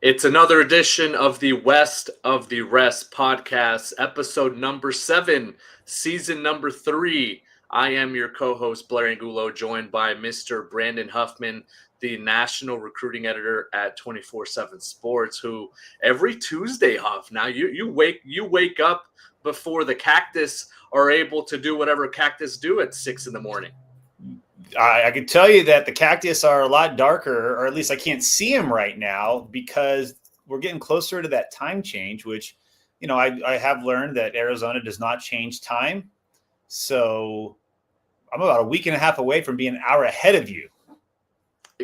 It's another edition of the West of the Rest podcast, episode number 7, season number 3. I am your co-host, Blair and joined by Mr. Brandon Huffman, the national recruiting editor at 24/7 Sports, who every Tuesday, Huff, now you wake up before the Cactus are able to do whatever Cactus do at 6 in the morning. I can tell you that the Cactus are a lot darker, or at least I can't see them right now because we're getting closer to that time change, which, I have learned that Arizona does not change time. So I'm about a week and a half away from being an hour ahead of you.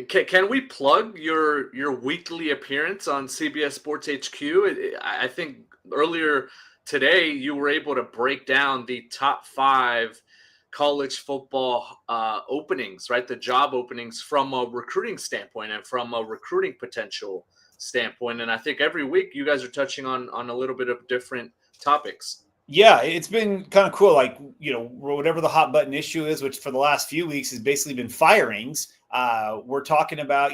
Can we plug your weekly appearance on CBS Sports HQ? I think earlier today you were able to break down the top 5 college football openings, right? The job openings from a recruiting standpoint and from a recruiting potential standpoint. And I think every week you guys are touching on a little bit of different topics. Yeah, it's been kind of cool. Like, whatever the hot button issue is, which for the last few weeks has basically been firings. We're talking about,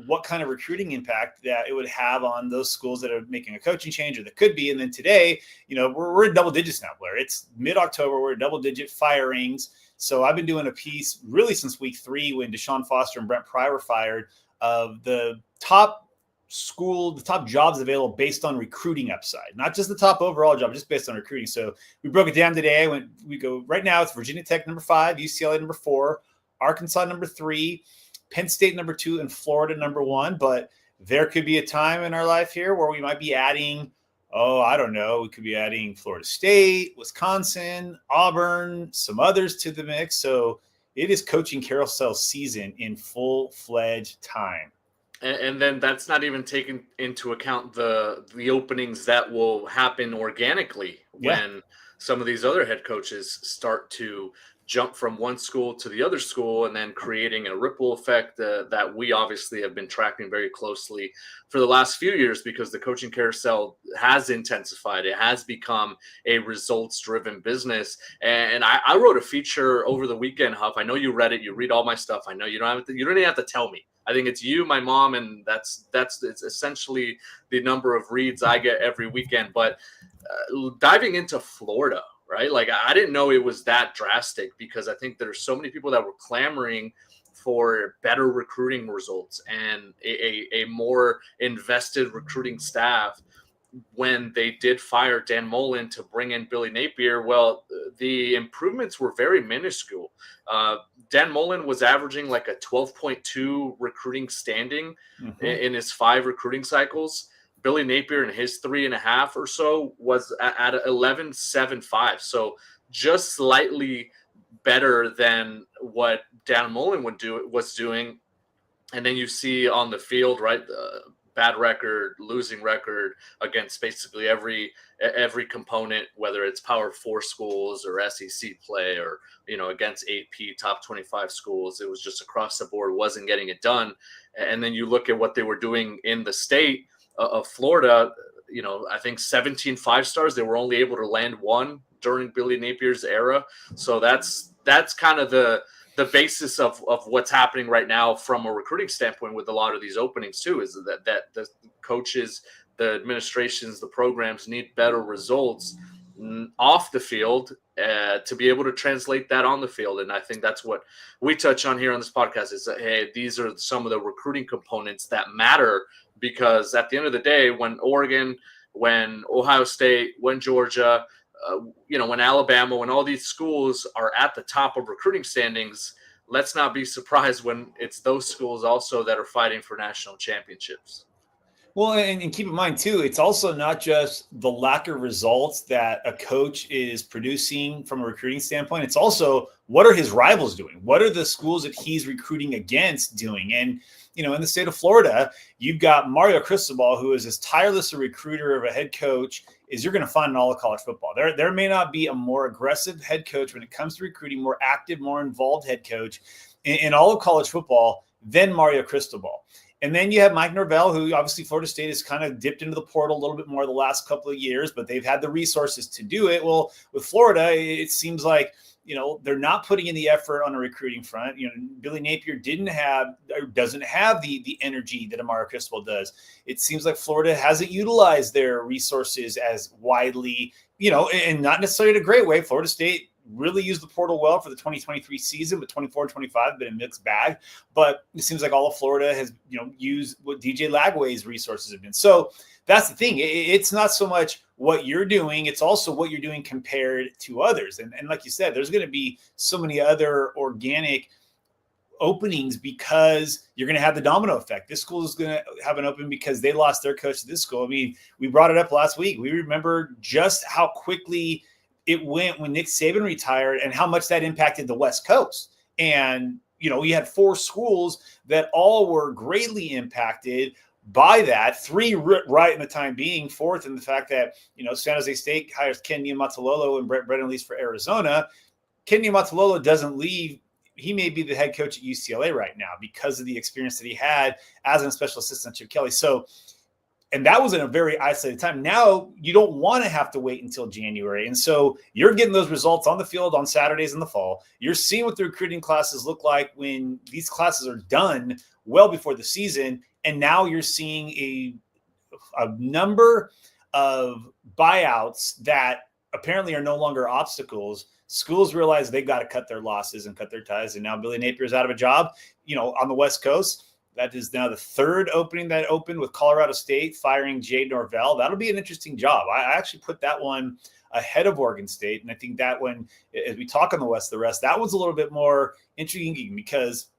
what kind of recruiting impact that it would have on those schools that are making a coaching change or that could be. And then today, we're in double digits now, Blair. It's mid-October. We're double digit firings. So I've been doing a piece really since week 3 when Deshaun Foster and Brent Pry were fired of the top jobs available based on recruiting upside, not just the top overall job, just based on recruiting. So we broke it down today. We go right now. It's Virginia Tech number 5, UCLA number 4, Arkansas number 3, Penn State number 2, and Florida number 1. But there could be a time in our life here where we might be adding, we could be adding Florida State, Wisconsin, Auburn, some others to the mix. So it is coaching carousel season in full-fledged time. And then that's not even taking into account the openings that will happen organically when some of these other head coaches start to jump from one school to the other school, and then creating a ripple effect that we obviously have been tracking very closely for the last few years, because the coaching carousel has intensified. It has become a results-driven business. And I wrote a feature over the weekend, Huff. I know you read it. You read all my stuff. I know you don't even have to tell me. I think it's you, my mom, and it's essentially the number of reads I get every weekend. But diving into Florida, right? Like, I didn't know it was that drastic, because I think there's so many people that were clamoring for better recruiting results and a more invested recruiting staff when they did fire Dan Mullen to bring in Billy Napier. Well, the improvements were very minuscule. Dan Mullen was averaging like a 12.2 recruiting standing in his 5 recruiting cycles. Billy Napier in his 3.5 or so was at 11.75. So just slightly better than what Dan Mullen was doing. And then you see on the field, right, bad record, losing record against basically every component, whether it's Power 4 schools or SEC play or, against AP top 25 schools. It was just across the board, wasn't getting it done. And then you look at what they were doing in the state of Florida. I think 17 5-stars, they were only able to land 1 during Billy Napier's era. So that's kind of the basis of what's happening right now from a recruiting standpoint with a lot of these openings too, is that the coaches, the administrations, the programs need better results off the field to be able to translate that on the field. And I think that's what we touch on here on this podcast, is that, hey, these are some of the recruiting components that matter, because at the end of the day, when Oregon, when Ohio State, when Georgia, when Alabama, when all these schools are at the top of recruiting standings, let's not be surprised when it's those schools also that are fighting for national championships. Well, and keep in mind, too, it's also not just the lack of results that a coach is producing from a recruiting standpoint. It's also, what are his rivals doing? What are the schools that he's recruiting against doing? And, in the state of Florida, you've got Mario Cristobal, who is as tireless a recruiter of a head coach as you're going to find in all of college football. There may not be a more aggressive head coach when it comes to recruiting, more active, more involved head coach in all of college football than Mario Cristobal. And then you have Mike Norvell, who obviously Florida State has kind of dipped into the portal a little bit more the last couple of years, but they've had the resources to do it. Well, with Florida, it seems like, they're not putting in the effort on a recruiting front. Billy Napier doesn't have the energy that Amaro Cristobal does. It seems like Florida hasn't utilized their resources as widely, and not necessarily in a great way. Florida State really used the portal well for the 2023 season, but 24 and 25 have been a mixed bag. But it seems like all of Florida has, used what DJ Lagway's resources have been. So that's the thing. It's not so much what you're doing. It's also what you're doing compared to others. And like you said, there's going to be so many other organic openings because you're going to have the domino effect. This school is going to have an open because they lost their coach to this school. I mean, we brought it up last week. We remember just how quickly it went when Nick Saban retired and how much that impacted the West Coast. And, you had 4 schools that all were greatly impacted by that. 3 right in the time being, 4th in the fact that, San Jose State hires Ken Niumatalolo and Brett Brennan leaves for Arizona. Ken Niumatalolo doesn't leave. He may be the head coach at UCLA right now because of the experience that he had as a special assistant to Chip Kelly. So, and that was in a very isolated time. Now you don't want to have to wait until January. And so you're getting those results on the field on Saturdays in the fall. You're seeing what the recruiting classes look like when these classes are done well before the season. And now you're seeing a number of buyouts that apparently are no longer obstacles. Schools realize they've got to cut their losses and cut their ties. And now Billy Napier's out of a job, on the West Coast. That is now the 3rd opening that opened with Colorado State firing Jay Norvell. That'll be an interesting job. I actually put that one ahead of Oregon State. And I think that one, as we talk on the West, the rest, that one's a little bit more intriguing because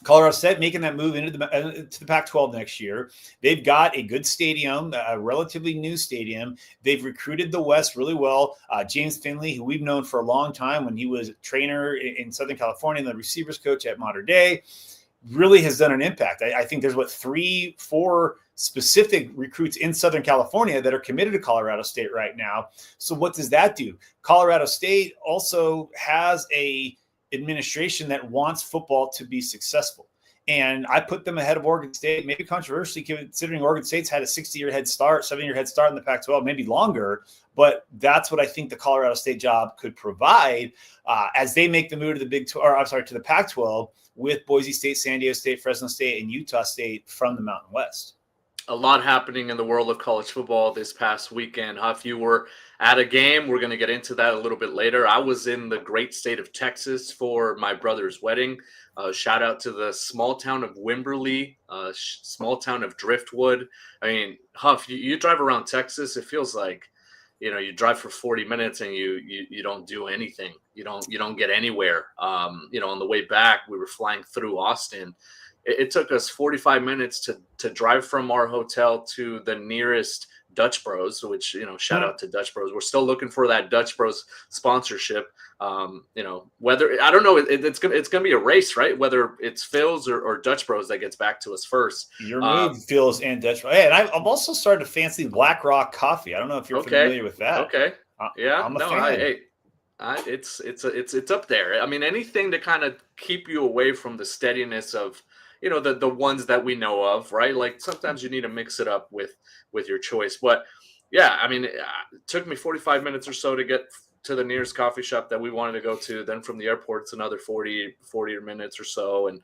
Colorado State making that move to the Pac-12 next year. They've got a good stadium, a relatively new stadium. They've recruited the West really well. James Finley, who we've known for a long time when he was a trainer in Southern California and the receivers coach at Mater Dei, really has done an impact. I think there's 3-4 specific recruits in Southern California that are committed to Colorado State right now. So what does that do? Colorado State also has a administration that wants football to be successful. And I put them ahead of Oregon State, maybe controversially, considering Oregon State's had a 7-year head start in the Pac-12, maybe longer. But that's what I think the Colorado State job could provide as they make the move to the Pac-12 with Boise State, San Diego State, Fresno State, and Utah State from the Mountain West. A lot happening in the world of college football this past weekend. Huff, you were at a game. We're going to get into that a little bit later. I was in the great state of Texas for my brother's wedding. Shout out to the small town of Wimberley, small town of Driftwood. I mean, Huff, you drive around Texas, it feels like, you drive for 40 minutes and you don't do anything. You don't get anywhere. On the way back, we were flying through Austin. It took us 45 minutes to drive from our hotel to the nearest Dutch Bros, which, shout out to Dutch Bros. We're still looking for that Dutch Bros sponsorship. Whether, I don't know, it's gonna be a race, right? Whether it's Phil's or Dutch Bros that gets back to us first. Your move, Phil's and Dutch Bros. Hey, and I've also started to fancy Black Rock coffee. I don't know if you're familiar with that. Okay. Yeah. I'm a fan. It's up there. I mean, anything to kind of keep you away from the steadiness of, the ones that we know of, right? Like sometimes you need to mix it up with your choice. But yeah, I mean, it took me 45 minutes or so to get to the nearest coffee shop that we wanted to go to. Then from the airport, it's another 40 minutes or so. And,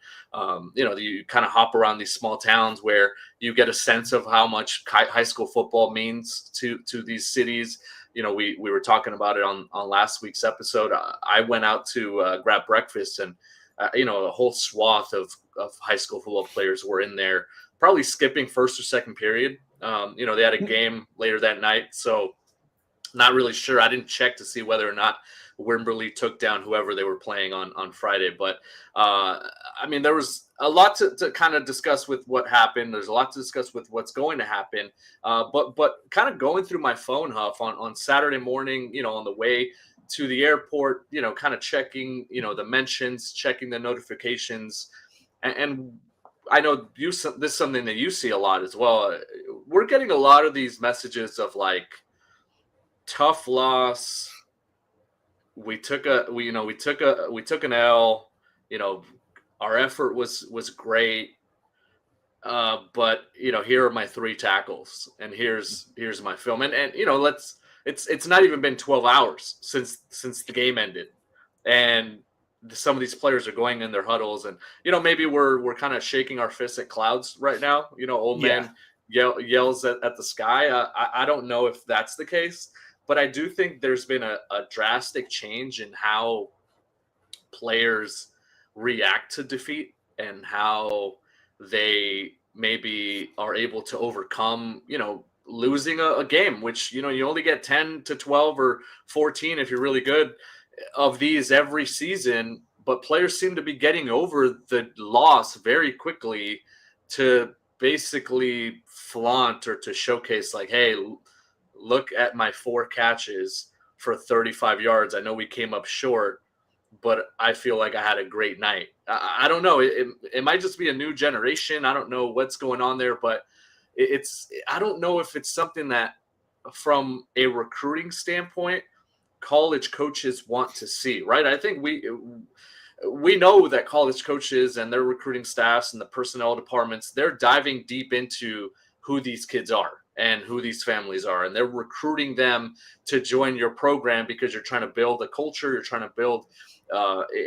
you kind of hop around these small towns where you get a sense of how much high school football means to these cities. We were talking about it on last week's episode. I went out to grab breakfast and, a whole swath of high school football players were in there, probably skipping first or second period. They had a game later that night, so not really sure. I didn't check to see whether or not Wimberley took down whoever they were playing on Friday. But, there was a lot to kind of discuss with what happened. There's a lot to discuss with what's going to happen. But kind of going through my phone, Huff, on Saturday morning, on the way to the airport, kind of checking, the mentions, checking the notifications. And I know this is something that you see a lot as well. We're getting a lot of these messages of like tough loss. We took an L, our effort was great. But here are my 3 tackles and here's my film. And it's not even been 12 hours since the game ended. and some of these players are going in their huddles, and maybe we're kind of shaking our fists at clouds right now. Old Yeah. man yells at the sky. I don't know if that's the case, but I do think there's been a drastic change in how players react to defeat and how they maybe are able to overcome, losing a game, which, you only get 10 to 12 or 14 if you're really good of these every season. But players seem to be getting over the loss very quickly to basically flaunt or to showcase, like, hey, look at my 4 catches for 35 yards. I know we came up short, but I feel like I had a great night. I don't know. It might just be a new generation. I don't know what's going on there, but I don't know if it's something that, from a recruiting standpoint, college coaches want to see, right? I think we know that college coaches and their recruiting staffs and the personnel departments, they're diving deep into who these kids are and who these families are, and they're recruiting them to join your program because you're trying to build a culture, you're trying to build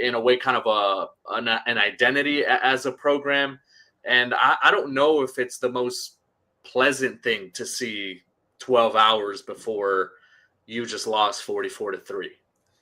in a way kind of an identity as a program. And I don't know if it's the most pleasant thing to see 12 hours before you just lost 44-3.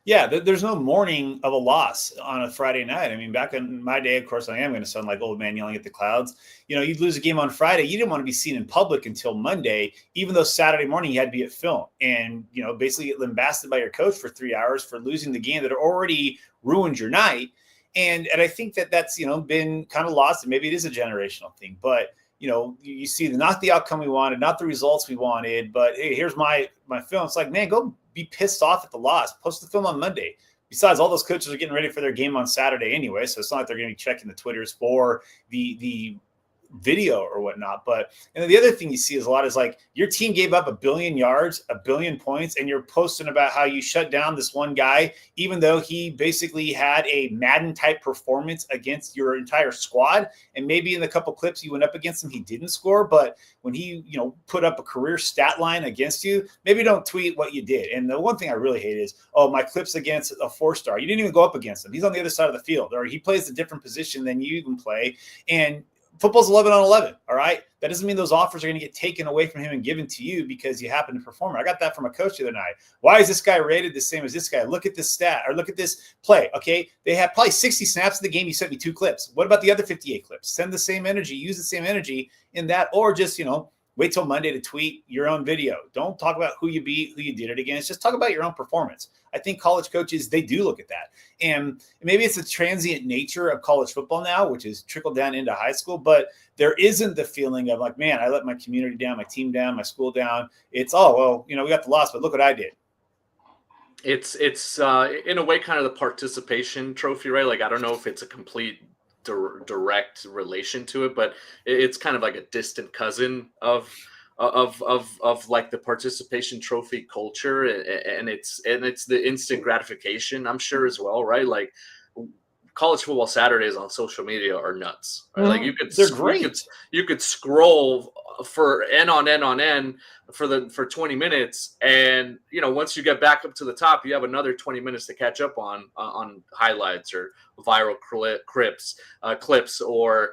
Yeah, there's no mourning of a loss on a Friday night. I mean, back in my day, of course, I am going to sound like old man yelling at the clouds. You'd lose a game on Friday. You didn't want to be seen in public until Monday, even though Saturday morning you had to be at film and, basically get lambasted by your coach for 3 hours for losing the game that already ruined your night. And I think that's, been kind of lost, and maybe it is a generational thing, but you see not the outcome we wanted, not the results we wanted, but hey, here's my film. It's like, man, go be pissed off at the loss. Post the film on Monday. Besides, all those coaches are getting ready for their game on Saturday anyway, so it's not like they're going to be checking the Twitters for the video or whatnot. But and then the other thing you see is a lot is like your team gave up 1 billion yards, 1 billion points, and you're posting about how you shut down this one guy, even though he basically had a Madden type performance against your entire squad. And maybe in the couple clips you went up against him, he didn't score. But when he, put up a career stat line against you, maybe don't tweet what you did. And the one thing I really hate is, oh, my clips against a 4-star. You didn't even go up against him. He's on the other side of the field, or he plays a different position than you even play. And football's 11 on 11. All right. That doesn't mean those offers are going to get taken away from him and given to you because you happen to perform. I got that from a coach the other night. Why is this guy rated the same as this guy? Look at this stat, or look at this play. Okay. They have probably 60 snaps in the game. You sent me 2 clips. What about the other 58 clips? Send the same energy, use the same energy in that, or just, wait till Monday to tweet your own video. Don't talk about who you beat, who you did it against. Just talk about your own performance. I think college coaches, they do look at that. And maybe it's the transient nature of college football now, which is trickled down into high school, but there isn't the feeling of like, man, I let my community down, my team down, my school down. It's, oh, well, we got the loss, but look what I did. It's in a way kind of the participation trophy, right? Like, I don't know if it's a complete direct relation to it, but it's kind of like a distant cousin of like the participation trophy culture, and it's the instant gratification, I'm sure, as well, right? Like, college football Saturdays on social media are nuts, right? Like, they're great. You could scroll for end on end for 20 minutes, and once you get back up to the top, you have another 20 minutes to catch up on highlights or viral clips or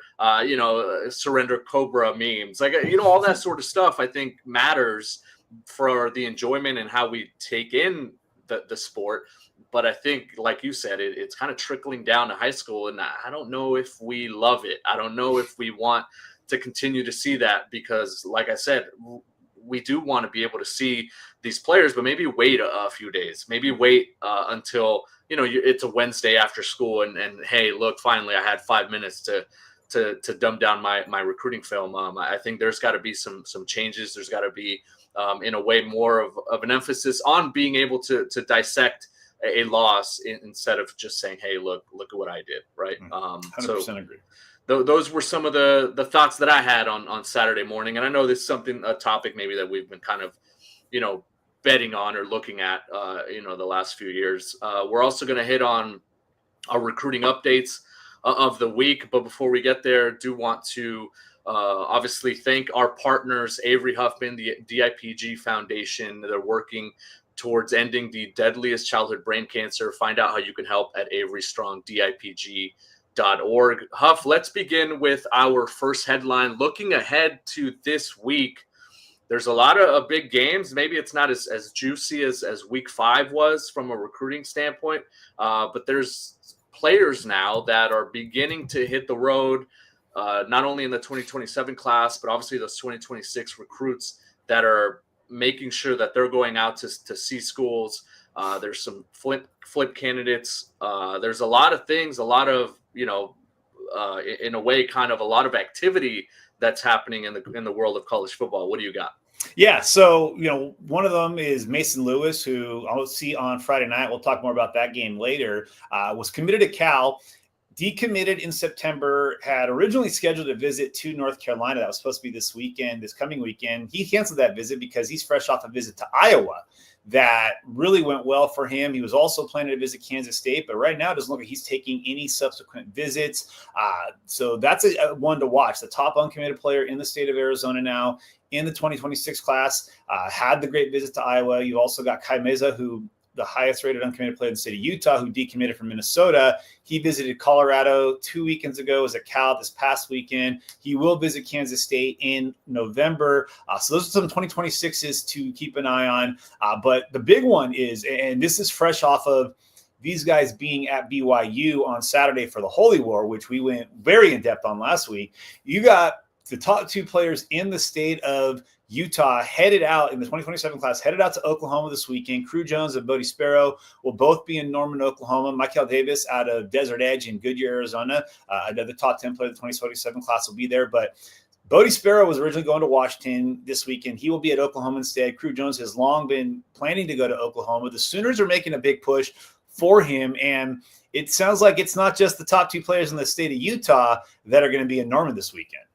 surrender cobra memes, like all that sort of stuff. I think matters for the enjoyment and how we take in the sport. But I think, like you said, it's kind of trickling down to high school, and I don't know if we love it. I don't know if we want to continue to see that, because, like I said, we do want to be able to see these players, but maybe wait a few days, maybe wait until it's a Wednesday after school, and hey, look, finally I had 5 minutes to dumb down my recruiting film. I think there's got to be some changes. There's got to be in a way more of an emphasis on being able to dissect a loss instead of just saying, hey, look at what I did, right? 100% agree. Those were some of the thoughts that I had on Saturday morning. And I know this is a topic maybe that we've been kind of, betting on or looking at, the last few years. We're also going to hit on our recruiting updates of the week. But before we get there, do want to obviously thank our partners, Avery Huffman, the DIPG Foundation. They're working towards ending the deadliest childhood brain cancer. Find out how you can help at averystrongdipg.org. Huff, let's begin with our first headline. Looking ahead to this week, there's a lot of big games. Maybe it's not as juicy as week 5 was from a recruiting standpoint, but there's players now that are beginning to hit the road, not only in the 2027 class, but obviously those 2026 recruits that are making sure that they're going out to see schools. There's some flip candidates. There's a lot of things, a lot of, in a way, kind of a lot of activity that's happening in the world of college football. What do you got? Yeah, so, one of them is Mason Lewis, who I'll see on Friday night. We'll talk more about that game later. Was committed to Cal, decommitted in September, had originally scheduled a visit to North Carolina. That was supposed to be this coming weekend. He canceled that visit because he's fresh off a visit to Iowa that really went well for him. He was also planning to visit Kansas State, but right now it doesn't look like he's taking any subsequent visits. So that's a one to watch. The top uncommitted player in the state of Arizona now in the 2026 class had the great visit to Iowa. You also got Kai Meza, who the highest rated uncommitted player in the state of Utah, who decommitted from Minnesota. He visited Colorado 2 weekends ago, was at Cal this past weekend. He will visit Kansas State in November. So those are some 2026s to keep an eye on. But the big one is, and this is fresh off of these guys being at BYU on Saturday for the Holy War, which we went very in depth on last week. You got the top 2 players in the state of Utah headed out in the 2027 class, headed out to Oklahoma this weekend. Crew Jones and Bodie Sparrow will both be in Norman, Oklahoma. Michael Davis out of Desert Edge in Goodyear, Arizona. Another top 10 player of the 2027 class will be there. But Bodie Sparrow was originally going to Washington this weekend. He will be at Oklahoma instead. Crew Jones has long been planning to go to Oklahoma. The Sooners are making a big push for him, and it sounds like it's not just the top 2 players in the state of Utah that are going to be in Norman this weekend.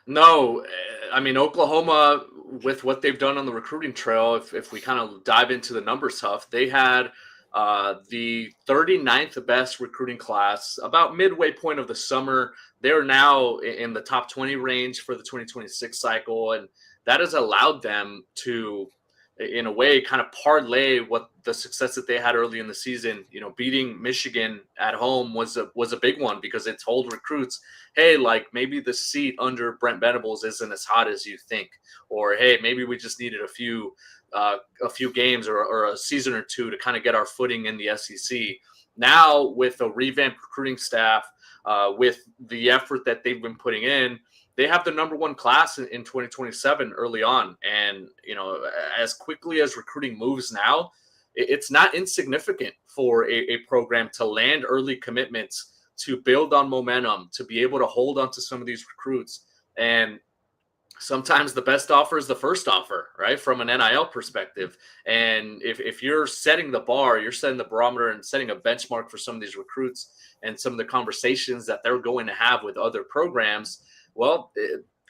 No, I mean, Oklahoma, with what they've done on the recruiting trail, if we kind of dive into the numbers, Huff, they had the 39th best recruiting class about midway point of the summer. They're now in the top 20 range for the 2026 cycle, and that has allowed them to, in a way, kind of parlay what the success that they had early in the season. Beating Michigan at home was a big one because it told recruits, hey, like maybe the seat under Brent Venables isn't as hot as you think, or hey, maybe we just needed a few games or a season or two to kind of get our footing in the SEC. Now with a revamped recruiting staff, with the effort that they've been putting in, they have the number 1 class in 2027 early on. And, as quickly as recruiting moves now, it's not insignificant for a program to land early commitments, to build on momentum, to be able to hold on to some of these recruits. And sometimes the best offer is the first offer, right? From an NIL perspective. And if you're setting the bar, you're setting the barometer and setting a benchmark for some of these recruits and some of the conversations that they're going to have with other programs, well,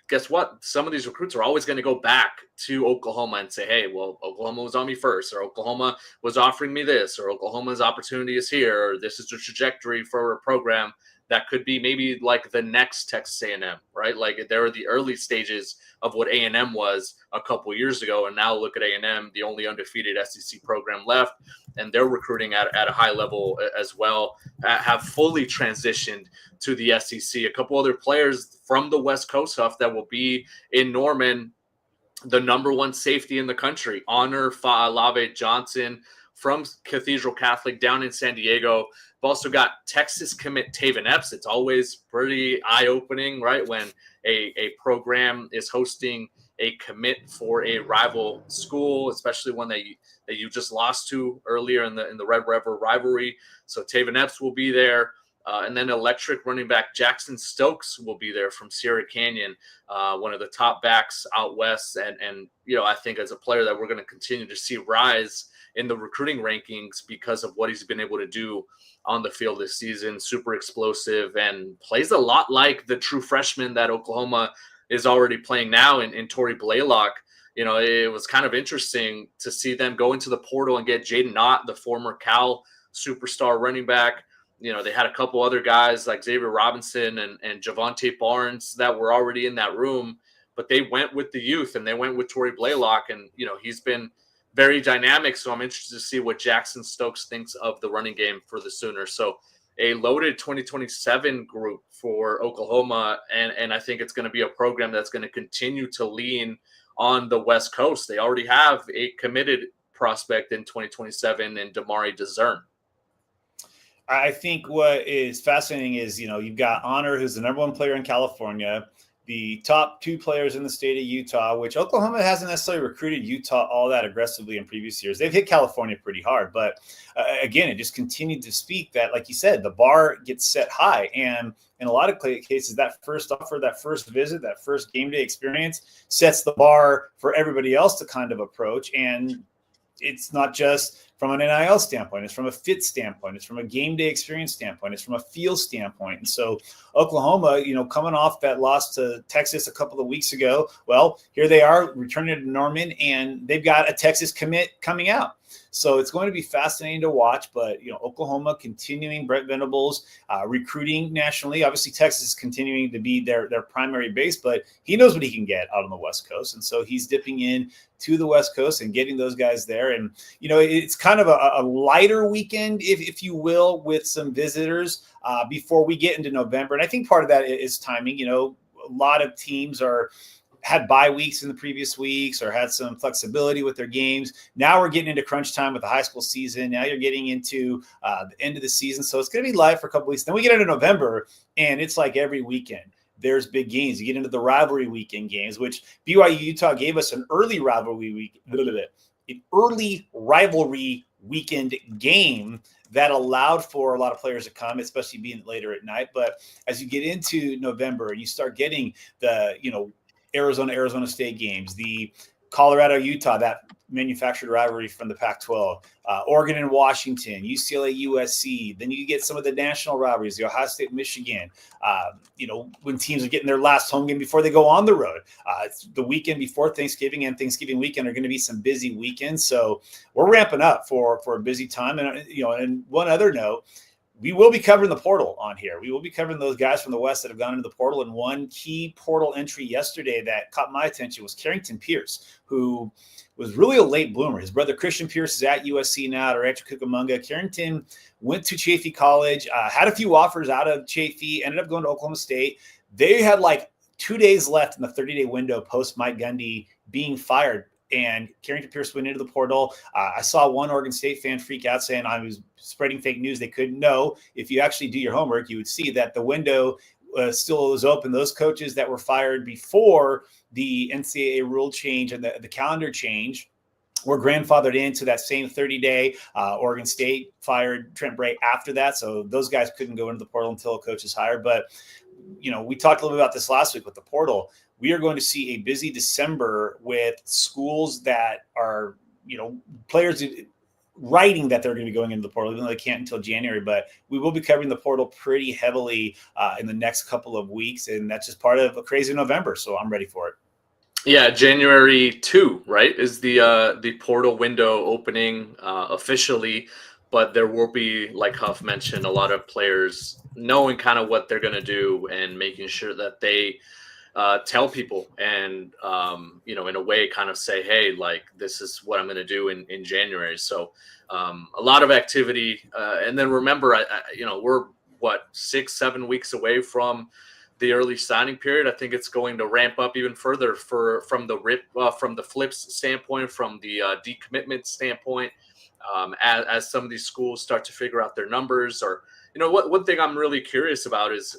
guess what? Some of these recruits are always going to go back to Oklahoma and say, hey, well, Oklahoma was on me first, or Oklahoma was offering me this, or Oklahoma's opportunity is here, or this is the trajectory for a program that could be maybe like the next Texas A&M, right? Like there are the early stages of what A&M was a couple years ago, and now look at A&M, the only undefeated SEC program left, and they're recruiting at a high level as well, have fully transitioned to the SEC. A couple other players from the West Coast, Huff, that will be in Norman, the number 1 safety in the country, Honor Fa'alave Johnson from Cathedral Catholic down in San Diego. We've also got Texas commit Taven Epps. It's always pretty eye-opening, right, when a program is hosting a commit for a rival school, especially one that you just lost to earlier in the Red River rivalry. So Taven Epps will be there. And then electric running back Jackson Stokes will be there from Sierra Canyon, one of the top backs out west. And I think as a player that we're going to continue to see rise in the recruiting rankings because of what he's been able to do on the field this season. Super explosive and plays a lot like the true freshman that Oklahoma is already playing now in Torrey Blaylock. It was kind of interesting to see them go into the portal and get Jaden Knott, the former Cal superstar running back. They had a couple other guys like Xavier Robinson and Javonte Barnes that were already in that room, but they went with the youth and they went with Torrey Blaylock. And, he's been very dynamic. So I'm interested to see what Jackson Stokes thinks of the running game for the Sooners. So a loaded 2027 group for Oklahoma. And I think it's going to be a program that's going to continue to lean on the West Coast. They already have a committed prospect in 2027 in Damari Dezern. I think what is fascinating is, you've got Honor, who's the number one player in California, the top two players in the state of Utah, which Oklahoma hasn't necessarily recruited Utah all that aggressively in previous years. They've hit California pretty hard, but again, it just continued to speak that, like you said, the bar gets set high. And in a lot of cases, that first offer, that first visit, that first game day experience sets the bar for everybody else to kind of approach. And it's not just from an NIL standpoint, it's from a fit standpoint, it's from a game day experience standpoint, it's from a feel standpoint. And so Oklahoma, coming off that loss to Texas a couple of weeks ago, well, here they are returning to Norman, and they've got a Texas commit coming out. So it's going to be fascinating to watch, but Oklahoma continuing, Brent Venables recruiting nationally. Obviously, Texas is continuing to be their primary base, but he knows what he can get out on the West Coast, and so he's dipping in to the West Coast and getting those guys there. And it's kind of a lighter weekend, if you will, with some visitors before we get into November. And I think part of that is timing. A lot of teams had bye weeks in the previous weeks or had some flexibility with their games. Now we're getting into crunch time with the high school season. Now you're getting into the end of the season. So it's going to be live for a couple weeks. Then we get into November, and it's like every weekend there's big games. You get into the rivalry weekend games, which BYU Utah gave us an early rivalry weekend game that allowed for a lot of players to come, especially being later at night. But as you get into November and you start getting the, Arizona State games, the Colorado, Utah, that manufactured rivalry from the Pac-12, Oregon and Washington, UCLA, USC. Then you get some of the national rivalries, the Ohio State, Michigan, when teams are getting their last home game before they go on the road. It's the weekend before Thanksgiving and Thanksgiving weekend are going to be some busy weekends. So we're ramping up for a busy time. And, and one other note, we will be covering the portal on here. We will be covering those guys from the West that have gone into the portal. And one key portal entry yesterday that caught my attention was Carrington Pierce, who was really a late bloomer. His brother Christian Pierce is at USC now, at Rancho Cucamonga. Carrington went to Chaffey College, had a few offers out of Chaffey, ended up going to Oklahoma State. They had like 2 days left in the 30-day window post Mike Gundy being fired. And Carrington Pierce went into the portal. I saw one Oregon State fan freak out saying I was spreading fake news. They couldn't know. If you actually do your homework, you would see that the window still was open. Those coaches that were fired before the NCAA rule change and the calendar change were grandfathered into that same 30-day. Oregon State fired Trent Bray after that. So those guys couldn't go into the portal until a coach is hired. But, we talked a little bit about this last week with the portal. We are going to see a busy December with schools that are, players writing that they're going to be going into the portal, even though they can't until January. But we will be covering the portal pretty heavily in the next couple of weeks. And that's just part of a crazy November. So I'm ready for it. Yeah, January 2, right, is the portal window opening officially. But there will be, like Huff mentioned, a lot of players knowing kind of what they're going to do and making sure that they tell people and, in a way kind of say, hey, like, this is what I'm going to do in January. So a lot of activity. And then remember, we're 6-7 weeks away from the early signing period. I think it's going to ramp up even further from the flips standpoint, from the decommitment standpoint, as some of these schools start to figure out their numbers. Or, one thing I'm really curious about is,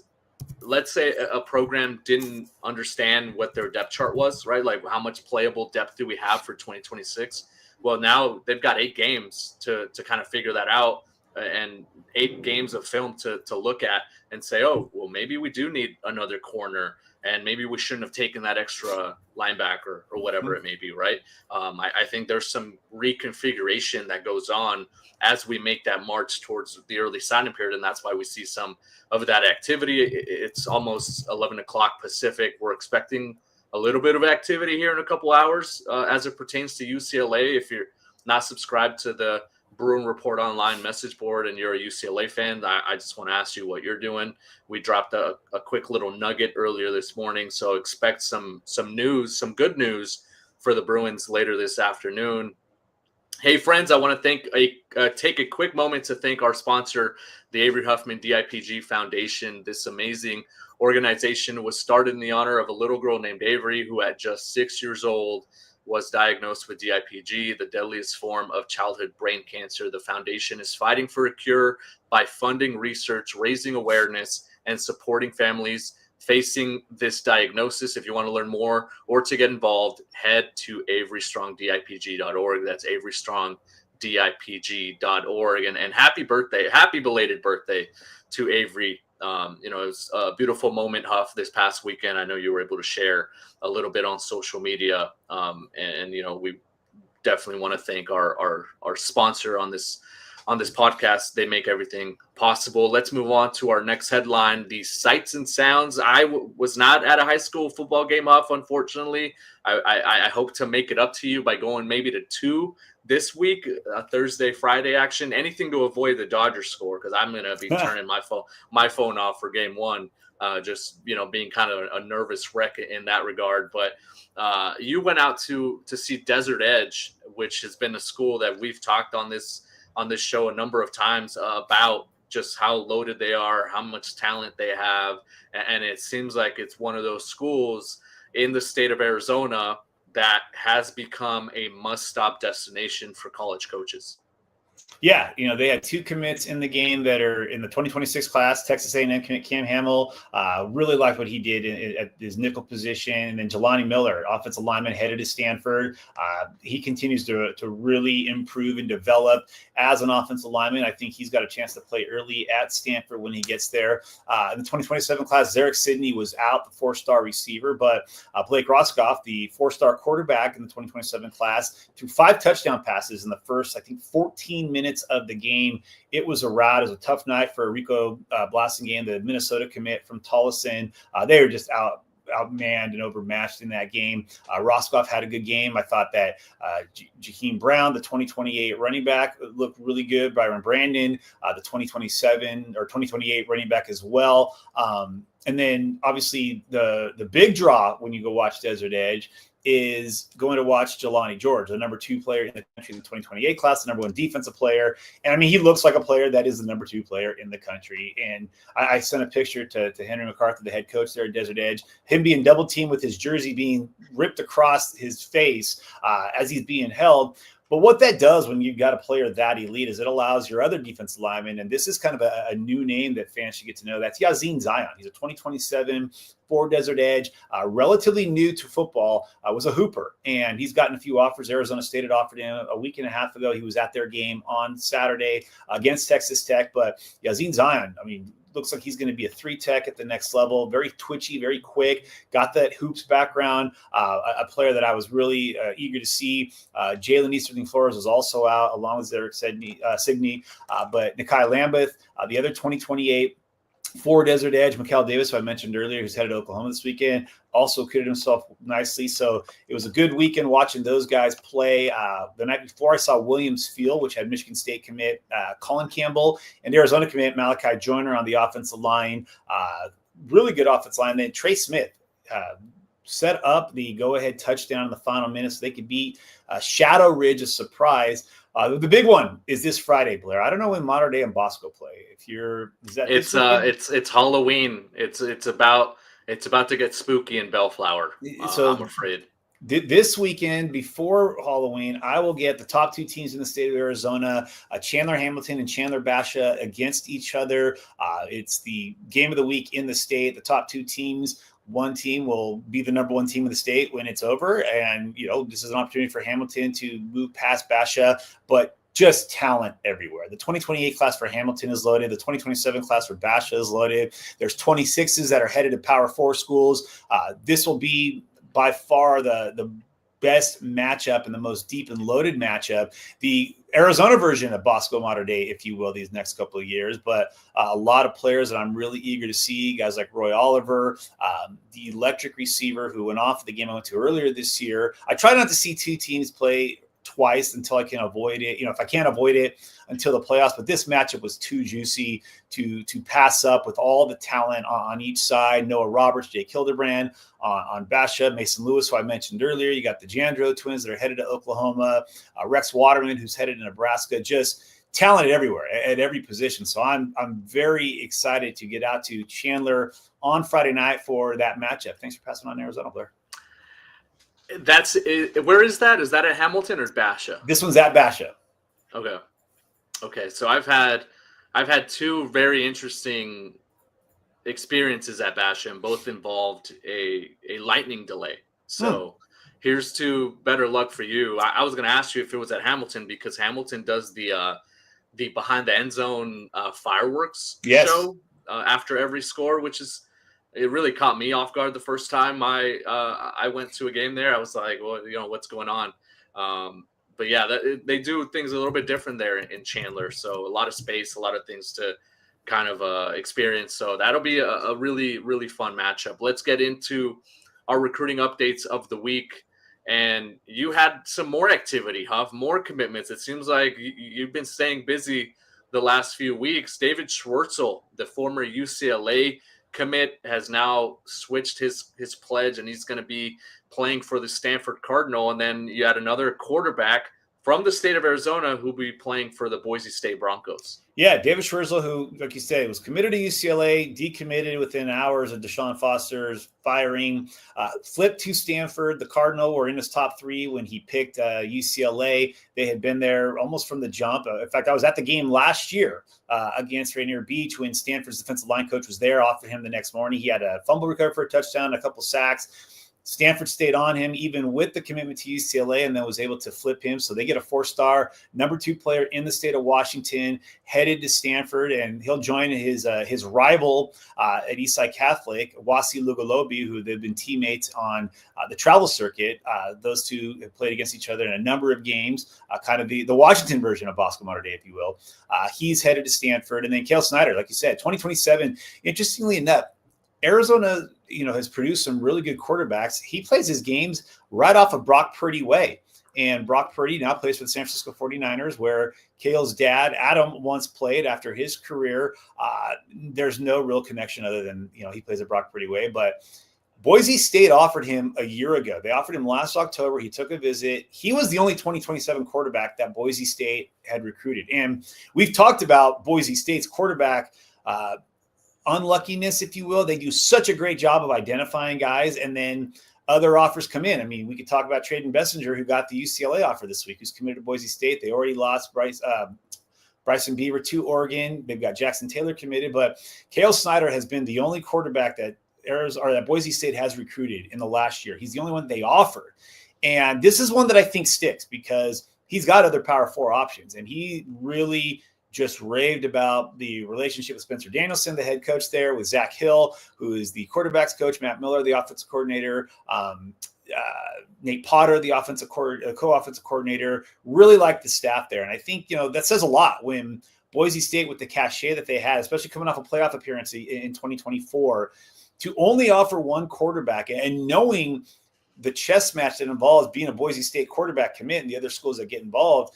let's say a program didn't understand what their depth chart was, right? Like, how much playable depth do we have for 2026? Well, now they've got 8 games to kind of figure that out, and 8 games of film to look at and say, oh, well, maybe we do need another corner, and maybe we shouldn't have taken that extra linebacker or whatever it may be, right? I think there's some reconfiguration that goes on as we make that march towards the early signing period, and that's why we see some of that activity. It's almost 11 o'clock Pacific. We're expecting a little bit of activity here in a couple hours as it pertains to UCLA. If you're not subscribed to the Bruin Report Online message board and you're a UCLA fan, I just want to ask you what you're doing. We dropped a quick little nugget earlier this morning, so expect some news, some good news for the Bruins later this afternoon. Hey, friends, I want to take a quick moment to thank our sponsor, the Avery Huffman DIPG Foundation. This amazing organization was started in the honor of a little girl named Avery, who at just 6 years old was diagnosed with DIPG, the deadliest form of childhood brain cancer. The foundation is fighting for a cure by funding research, raising awareness, and supporting families facing this diagnosis. If you want to learn more or to get involved, head to averystrongdipg.org. That's averystrongdipg.org. And happy birthday, happy belated birthday to Avery. It was a beautiful moment, Huff, this past weekend. I know you were able to share a little bit on social media. We definitely want to thank our sponsor on this podcast. They make everything possible. Let's move on to our next headline, the sights and sounds. I was not at a high school football game, Huff, unfortunately. I hope to make it up to you by going maybe to 2 this week, Thursday, Friday action, anything to avoid the Dodgers score, because I'm going to be turning my phone off for game 1. Just being kind of a nervous wreck in that regard. But you went out to see Desert Edge, which has been a school that we've talked on this show a number of times about just how loaded they are, how much talent they have. And it seems like it's one of those schools in the state of Arizona that has become a must-stop destination for college coaches. Yeah, they had 2 commits in the game that are in the 2026 class. Texas A&M commit Cam Hamill, really liked what he did at his nickel position. And then Jelani Miller, offensive lineman, headed to Stanford. He continues to really improve and develop as an offensive lineman. I think he's got a chance to play early at Stanford when he gets there. In the 2027 class, Zarek Sidney was out, the 4-star receiver, but Blake Roscoff, the 4-star quarterback in the 2027 class, threw 5 touchdown passes in the first, I think, 14 minutes of the game. It was a rout. It was a tough night for Rico Blasingame, the Minnesota commit from Tolleson. They were just outmanned and overmatched in that game. Roscoff had a good game. I thought that Jakeem Brown, the 2028 running back, looked really good. Byron Brandon, the 2027 or 2028 running back as well. And then obviously the big draw when you go watch Desert Edge is going to watch Jelani George, the number 2 player in the country in the 2028 class, the number 1 defensive player. And I mean, he looks like a player that is the number 2 player in the country. And I sent a picture to Henry McCarthy, the head coach there at Desert Edge, him being double teamed with his jersey being ripped across his face as he's being held. But what that does when you've got a player that elite is it allows your other defensive linemen, and this is kind of a new name that fans should get to know. That's Yazin Zion. He's a 2027 for Desert Edge, relatively new to football, was a hooper, and he's gotten a few offers. Arizona State had offered him a week and a half ago. He was at their game on Saturday against Texas Tech. But Yazin Zion, I mean, looks like he's going to be a 3-tech at the next level. Very twitchy, very quick. Got that hoops background. A player that I was really eager to see. Jalen Easterling Flores was also out, along with Zarek Sidney. But Nikai Lambeth, the other 2028 for Desert Edge, Mikal Davis, who I mentioned earlier, who's headed to Oklahoma this weekend, also acquitted himself nicely. So it was a good weekend watching those guys play. The night before, I saw Williams Field, which had Michigan State commit Colin Campbell, and Arizona commit Malachi Joyner on the offensive line. Really good offensive line. Then Trey Smith set up the go-ahead touchdown in the final minutes so they could beat Shadow Ridge, a surprise. The big one is this Friday, Blair. I don't know when Mater Dei and Bosco play. It's Halloween. It's about to get spooky in Bellflower. So I'm afraid. This weekend before Halloween, I will get the top 2 teams in the state of Arizona, Chandler Hamilton and Chandler Basha, against each other. It's the game of the week in the state. The top 2 teams. One team will be the number 1 team in the state when it's over. And, this is an opportunity for Hamilton to move past Basha, but just talent everywhere. The 2028 class for Hamilton is loaded. The 2027 class for Basha is loaded. There's 26s that are headed to Power 4 schools. This will be by far the best matchup and the most deep and loaded matchup. The Arizona version of Bosco Mater Dei, if you will, these next couple of years. But a lot of players that I'm really eager to see, guys like Roy Oliver, the electric receiver who went off the game I went to earlier this year. I try not to see 2 teams play twice until I can avoid it. If I can't avoid it until the playoffs, but this matchup was too juicy to pass up with all the talent on each side. Noah Roberts, Jake Hildebrand on Basha, Mason Lewis, who I mentioned earlier. You got the Jandro twins that are headed to Oklahoma, Rex Waterman, who's headed to Nebraska. Just talented everywhere at every position. So I'm very excited to get out to Chandler on Friday night for that matchup. Thanks for passing on Arizona, Blair. Where is that? Is that at Hamilton or Basha? This one's at Basha. Okay. So I've had two very interesting experiences at Basha, and both involved a lightning delay. So here's to better luck for you. I was going to ask you if it was at Hamilton, because Hamilton does the behind the end zone fireworks show after every score, which is, it really caught me off guard the first time I went to a game there. I was like, well, what's going on? But yeah, they do things a little bit different there in Chandler. So a lot of space, a lot of things to kind of experience. So that'll be a really, really fun matchup. Let's get into our recruiting updates of the week. And you had some more activity, Huff, more commitments. It seems like you've been staying busy the last few weeks. David Schwartzel, the former UCLA commit, has now switched his pledge, and he's going to be playing for the Stanford Cardinal. And then you had another quarterback from the state of Arizona who'll be playing for the Boise State Broncos. Yeah, David Schwartzel, who, like you said, was committed to UCLA, decommitted within hours of Deshaun Foster's firing, flipped to Stanford. The Cardinal were in his top three when he picked UCLA. They had been there almost from the jump. In fact, I was at the game last year against Rainier Beach when Stanford's defensive line coach was there, offered him the next morning. He had a fumble recovery for a touchdown, a couple sacks. Stanford stayed on him even with the commitment to UCLA, and then was able to flip him. So they get a 4-star number 2 player in the state of Washington headed to Stanford, and he'll join his rival at Eastside Catholic, Wasi Lugolobi, who they've been teammates on the travel circuit. Those two have played against each other in a number of games, kind of the Washington version of Bosco Mater Dei, if you will. He's headed to Stanford. And then Cale Snyder, like you said, 2027, interestingly enough, Arizona, has produced some really good quarterbacks. He plays his games right off of Brock Purdy way. And Brock Purdy now plays for the San Francisco 49ers, where Cale's dad, Adam, once played after his career. There's no real connection other than, he plays at Brock Purdy way. But Boise State offered him a year ago. They offered him last October. He took a visit. He was the only 2027 quarterback that Boise State had recruited. And we've talked about Boise State's quarterback unluckiness, if you will. They do such a great job of identifying guys, and then other offers come in. I mean, we could talk about Traden Bessinger, who got the UCLA offer this week, who's committed to Boise State. They already lost Bryson Beaver to Oregon. They've got Jackson Taylor committed, but Cale Snyder has been the only quarterback that Boise State has recruited in the last year. He's the only one they offered. And this is one that I think sticks because he's got other Power 4 options, and he really just raved about the relationship with Spencer Danielson, the head coach there, with Zach Hill, who is the quarterbacks coach, Matt Miller, the offensive coordinator, Nate Potter, the co-offensive coordinator. Really liked the staff there. And I think, that says a lot when Boise State, with the cachet that they had, especially coming off a playoff appearance in 2024, to only offer one quarterback, and knowing the chess match that involves being a Boise State quarterback commit and the other schools that get involved,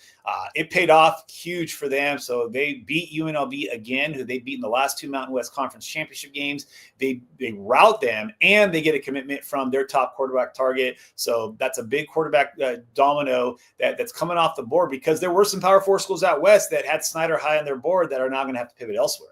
it paid off huge for them. So they beat UNLV again, who they beat in the last 2 Mountain West Conference championship games. They rout them, and they get a commitment from their top quarterback target. So that's a big quarterback domino that's coming off the board, because there were some Power 4 schools out west that had Snyder high on their board that are now going to have to pivot elsewhere.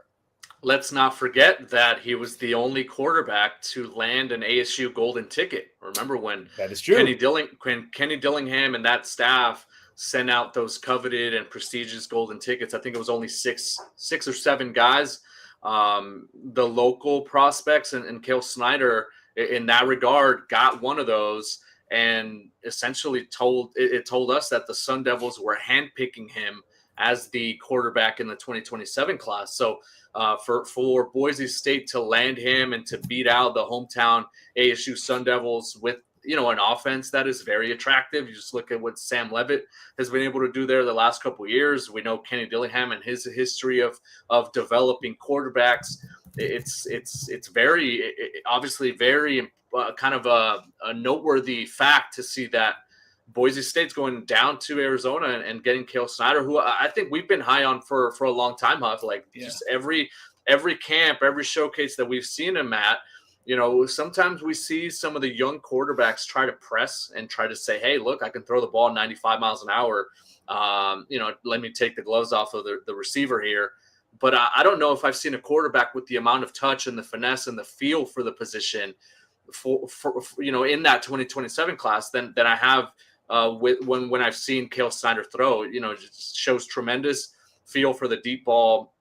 Let's not forget that he was the only quarterback to land an ASU golden ticket. Remember when that is true. Kenny Dillingham and that staff sent out those coveted and prestigious golden tickets? I think it was only six or seven guys. The local prospects and Cale Snyder, in that regard, got one of those, and essentially told us that the Sun Devils were handpicking him as the quarterback in the 2027 class. So for Boise State to land him and to beat out the hometown ASU Sun Devils with, an offense that is very attractive. You just look at what Sam Levitt has been able to do there the last couple of years. We know Kenny Dillingham and his history of developing quarterbacks. It's very kind of a noteworthy fact to see that Boise State's going down to Arizona and getting Cale Snyder, who I think we've been high on for a long time, Huff. Like just every camp, every showcase that we've seen him at, sometimes we see some of the young quarterbacks try to press and try to say, hey, look, I can throw the ball 95 miles an hour. Let me take the gloves off of the receiver here. But I don't know if I've seen a quarterback with the amount of touch and the finesse and the feel for the position for in that 2027 class than I have when I've seen Cale Snyder throw. It just shows tremendous feel for the deep ball.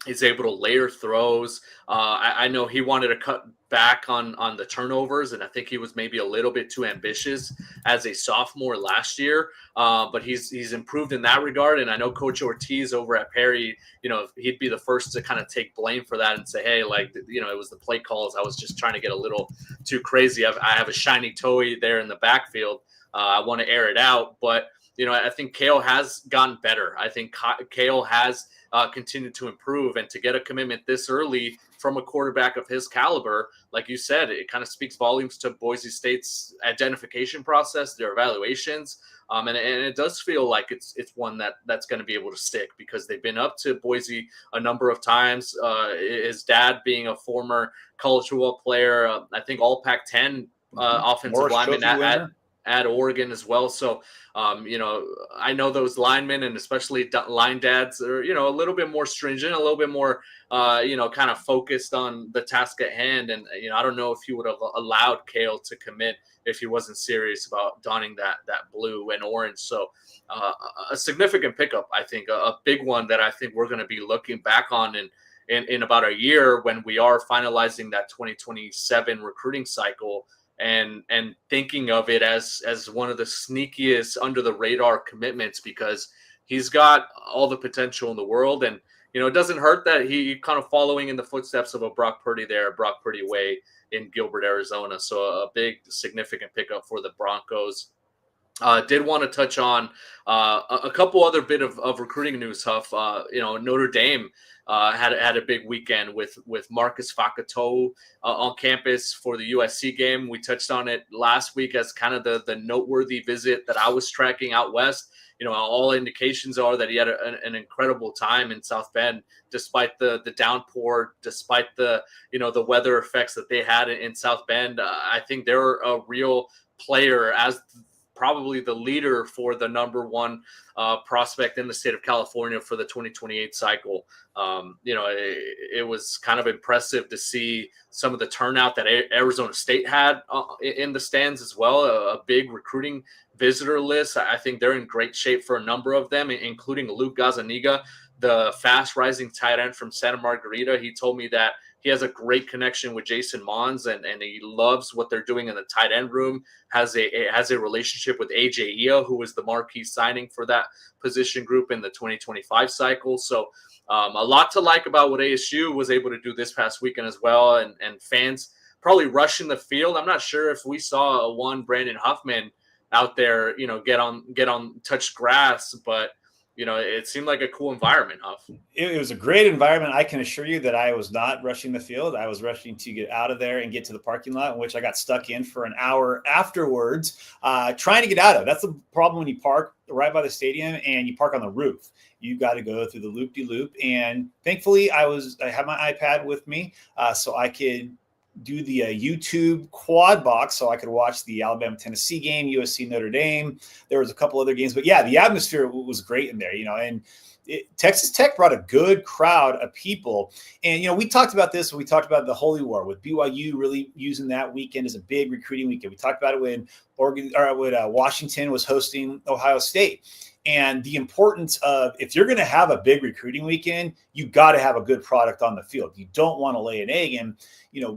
He's able to layer throws. I know he wanted to cut back on the turnovers, and I think he was maybe a little bit too ambitious as a sophomore last year. But he's improved in that regard. And I know Coach Ortiz over at Perry, he'd be the first to kind of take blame for that and say, hey, it was the play calls. I was just trying to get a little too crazy. I have a shiny toy there in the backfield. I want to air it out. But, I think Cale has gotten better. I think Cale has continued to improve, and to get a commitment this early from a quarterback of his caliber, like you said, it kind of speaks volumes to Boise State's identification process, their evaluations, and it does feel like it's one that's going to be able to stick, because they've been up to Boise a number of times. His dad being a former college football player, I think all Pac-10 offensive lineman at Oregon as well. So, I know those linemen, and especially line dads, are, a little bit more stringent, a little bit more, kind of focused on the task at hand. And, I don't know if he would have allowed Cale to commit if he wasn't serious about donning that blue and orange. So a significant pickup, I think, a big one that I think we're going to be looking back on in about a year when we are finalizing that 2027 recruiting cycle. And thinking of it as one of the sneakiest under the radar commitments, because he's got all the potential in the world. And, it doesn't hurt that he kind of following in the footsteps of a Brock Purdy way in Gilbert, Arizona. So a big significant pickup for the Broncos. Did want to touch on a couple other bit of recruiting news, Huff. Notre Dame had a big weekend with Marcus Fakato on campus for the USC game. We touched on it last week as kind of the noteworthy visit that I was tracking out west. All indications are that he had an incredible time in South Bend, despite the downpour, despite the weather effects that they had in South Bend. I think they're a real player, as probably the leader for the number one prospect in the state of California for the 2028 cycle. It was kind of impressive to see some of the turnout that Arizona State had in the stands as well. A big recruiting visitor list. I think they're in great shape for a number of them, including Luke Gazaniga, the fast rising tight end from Santa Margarita. He told me that he has a great connection with Jason Mons, and he loves what they're doing in the tight end room. Has a relationship with AJ Ea, who was the marquee signing for that position group in the 2025 cycle. So a lot to like about what ASU was able to do this past weekend as well. And fans probably rushing the field. I'm not sure if we saw one Brandon Huffman out there, get on touch grass, but it seemed like a cool environment, Huff. It was a great environment. I can assure you that I was not rushing the field. I was rushing to get out of there and get to the parking lot, in which I got stuck in for an hour afterwards, trying to get out of. That's the problem when you park right by the stadium and you park on the roof. You got to go through the loop-de-loop. And thankfully, I had my iPad with me, so I could do the YouTube quad box so I could watch the Alabama-Tennessee game, USC Notre Dame. There was a couple other games, but yeah, the atmosphere was great in there, and Texas Tech brought a good crowd of people. And, we talked about this when we talked about the Holy War, with BYU really using that weekend as a big recruiting weekend. We talked about it when Washington was hosting Ohio State. And the importance of, if you're going to have a big recruiting weekend, you got to have a good product on the field. You don't want to lay an egg. And,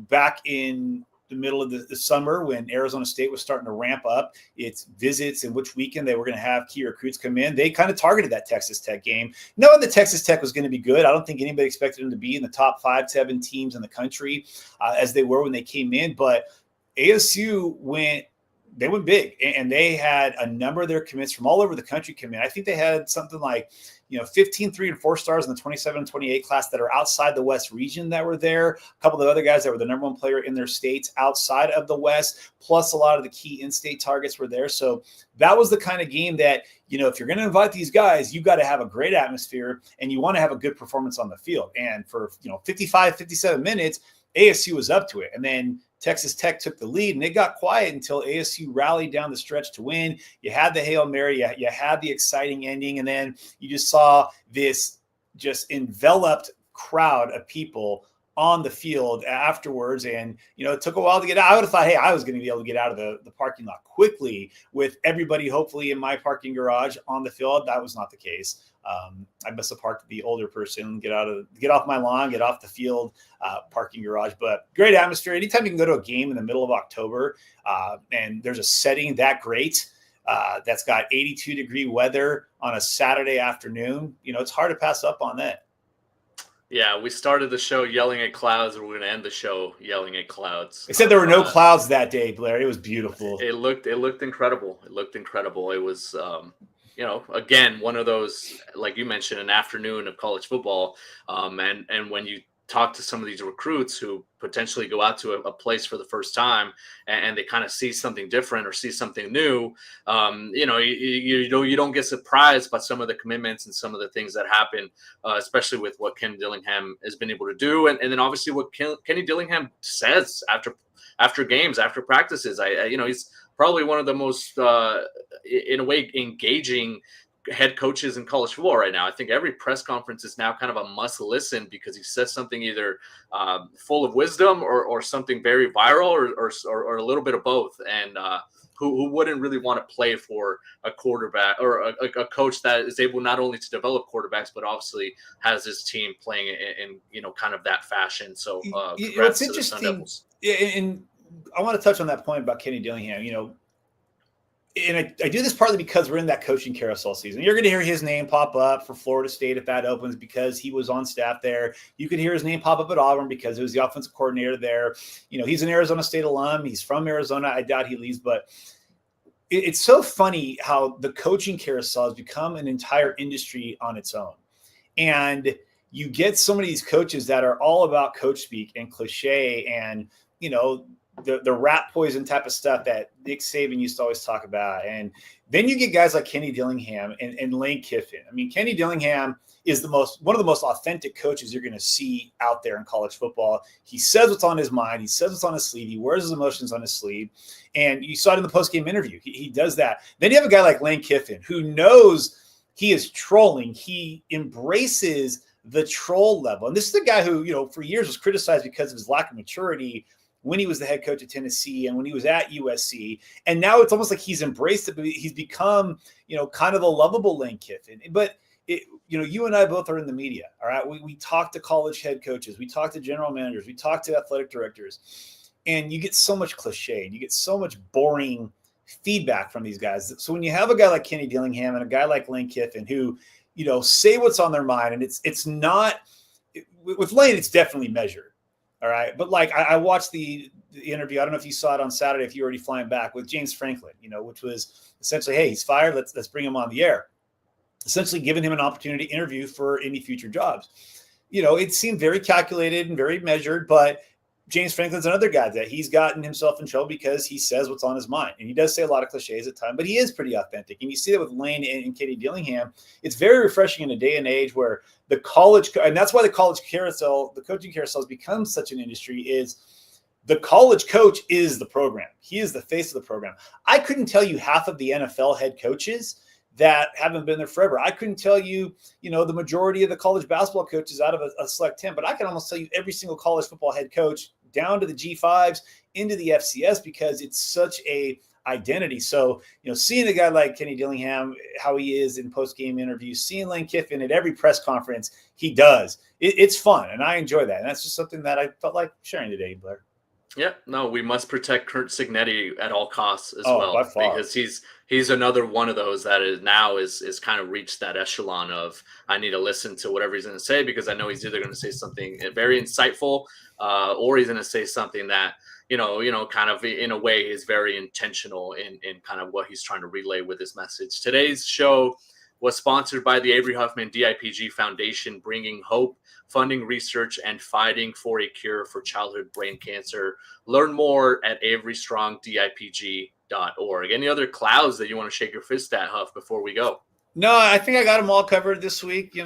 back in the middle of the summer, when Arizona State was starting to ramp up its visits and which weekend they were going to have key recruits come in, they kind of targeted that Texas Tech game, knowing that Texas Tech was going to be good. I don't think anybody expected them to be in the top 5-7 teams in the country as they were when they came in. But ASU went they went big, and they had a number of their commits from all over the country come in. I think they had something like, 15 3 and 4 stars in the 27 and 28 class that are outside the West region that were there. A couple of the other guys that were the number one player in their states outside of the West, plus a lot of the key in-state targets were there. So that was the kind of game that, if you're going to invite these guys, you got to have a great atmosphere and you want to have a good performance on the field. And for, 55, 57 minutes, ASU was up to it. And then Texas Tech took the lead, and it got quiet until ASU rallied down the stretch to win. You had the Hail Mary, you had the exciting ending, and then you just saw this just enveloped crowd of people on the field afterwards. And, it took a while to get out. I would have thought, hey, I was going to be able to get out of the parking lot quickly with everybody, hopefully in my parking garage on the field. That was not the case. I must have parked the older person, get off my lawn, get off the field, parking garage. But great atmosphere. Anytime you can go to a game in the middle of October and there's a setting that great, that's got 82-degree weather on a Saturday afternoon, it's hard to pass up on that. Yeah, we started the show yelling at clouds. We're going to end the show yelling at clouds. Except there were no clouds that day, Blair. It was beautiful. It looked incredible. It was, again, one of those, like you mentioned, an afternoon of college football. And when you talk to some of these recruits who potentially go out to a place for the first time and they kind of see something different or see something new, you don't get surprised by some of the commitments and some of the things that happen, especially with what Ken Dillingham has been able to do. And then obviously what Kenny Dillingham says after games, after practices. He's probably one of the most, in a way, engaging head coaches in college football right now. I think every press conference is now kind of a must listen because he says something either full of wisdom or something very viral or a little bit of both. And who wouldn't really want to play for a quarterback or a coach that is able not only to develop quarterbacks, but obviously has his team playing in kind of that fashion. So congrats to the Sun Devils. And I want to touch on that point about Kenny Dillingham, and I do this partly because we're in that coaching carousel season. You're going to hear his name pop up for Florida State if that opens because he was on staff there. You could hear his name pop up at Auburn because it was the offensive coordinator there. He's an Arizona State alum. He's from Arizona. I doubt he leaves, but it's so funny how the coaching carousel has become an entire industry on its own. And you get some of these coaches that are all about coach speak and cliche and, the rat poison type of stuff that Nick Saban used to always talk about. And then you get guys like Kenny Dillingham and Lane Kiffin. I mean, Kenny Dillingham is one of the most authentic coaches you're going to see out there in college football. He says what's on his mind. He says what's on his sleeve. He wears his emotions on his sleeve. And you saw it in the post-game interview. He does that. Then you have a guy like Lane Kiffin who knows he is trolling. He embraces the troll level. And this is the guy who, for years was criticized because of his lack of maturity when he was the head coach at Tennessee and when he was at USC. And now it's almost like he's embraced it, but he's become, kind of the lovable Lane Kiffin. But, you and I both are in the media, all right? We talk to college head coaches. We talk to general managers. We talk to athletic directors. And you get so much cliche and you get so much boring feedback from these guys. So when you have a guy like Kenny Dillingham and a guy like Lane Kiffin who, say what's on their mind, and it's not – with Lane, it's definitely measured. All right. But I watched the interview. I don't know if you saw it on Saturday, if you were already flying back with James Franklin, which was essentially, hey, he's fired. Let's bring him on the air. Essentially giving him an opportunity to interview for any future jobs. It seemed very calculated and very measured, but James Franklin's another guy that he's gotten himself in trouble because he says what's on his mind. And he does say a lot of cliches at times, but he is pretty authentic. And you see that with Lane and Kenny Dillingham. It's very refreshing in a day and age where the college, and that's why the college carousel, the coaching carousel has become such an industry, is the college coach is the program. He is the face of the program. I couldn't tell you half of the NFL head coaches that haven't been there forever. I couldn't tell you, the majority of the college basketball coaches out of a select 10, but I can almost tell you every single college football head coach down to the G5s into the FCS because it's such a identity. So, seeing a guy like Kenny Dillingham, how he is in post-game interviews, seeing Lane Kiffin at every press conference he does, it's fun. And I enjoy that. And that's just something that I felt like sharing today, Blair. Yeah, no, we must protect Kurt Cignetti at all costs as well, because he's another one of those that is kind of reached that echelon of I need to listen to whatever he's going to say because I know he's either going to say something very insightful or he's going to say something that kind of in a way is very intentional in kind of what he's trying to relay with his message. Today's show was sponsored by the Avery Huffman DIPG Foundation, bringing hope, funding research, and fighting for a cure for childhood brain cancer. Learn more at averystrongdipg.org. Any other clouds that you want to shake your fist at, Huff, before we go? No, I think I got them all covered this week.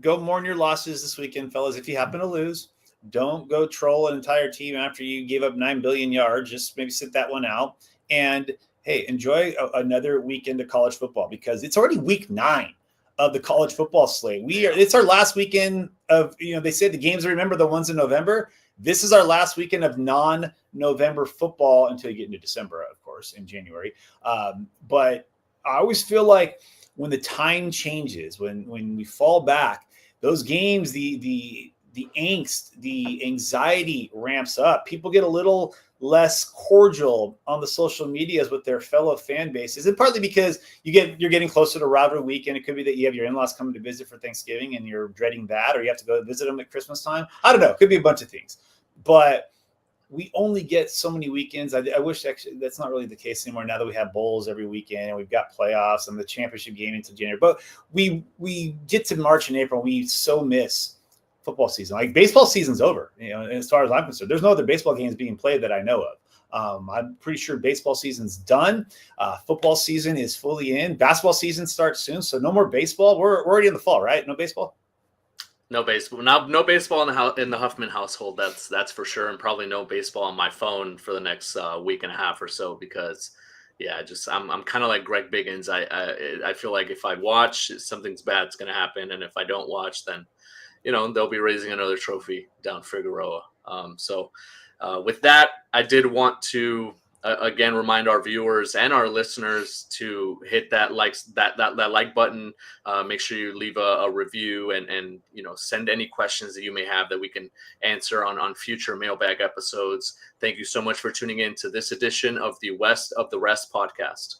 Go mourn your losses this weekend, fellas. If you happen to lose, don't go troll an entire team after you gave up 9 billion yards. Just maybe sit that one out. And hey, enjoy another weekend of college football, because it's already week 9 of the college football slate. It's our last weekend of, they say the games, remember the ones in November. This is our last weekend of non-November football until you get into December, of course, in January. But I always feel like when the time changes, when we fall back, those games, the angst, the anxiety ramps up. People get a little less cordial on the social medias with their fellow fan bases, and partly because you're getting closer to rivalry weekend. It could be that you have your in-laws coming to visit for Thanksgiving and you're dreading that, or you have to go visit them at Christmas time. I don't know. It could be a bunch of things, but we only get so many weekends. I wish actually that's not really the case anymore now that we have bowls every weekend and we've got playoffs and the championship game into January. But we get to March and April, we so miss football season. Like baseball season's over, as far as I'm concerned. There's no other baseball games being played that I know of. I'm pretty sure baseball season's done. Football season is fully in. Basketball season starts soon, so no more baseball. We're already in the fall, right? No baseball? No baseball. No baseball in the Huffman household. That's for sure, and probably no baseball on my phone for the next week and a half or so, because I'm kind of like Greg Biggins. I feel like if I watch, something's bad's going to happen, and if I don't watch, then they'll be raising another trophy down Figueroa. With that, I did want to again remind our viewers and our listeners to hit that like button. Make sure you leave a review and send any questions that you may have that we can answer on future mailbag episodes. Thank you so much for tuning in to this edition of the West of the Rest podcast.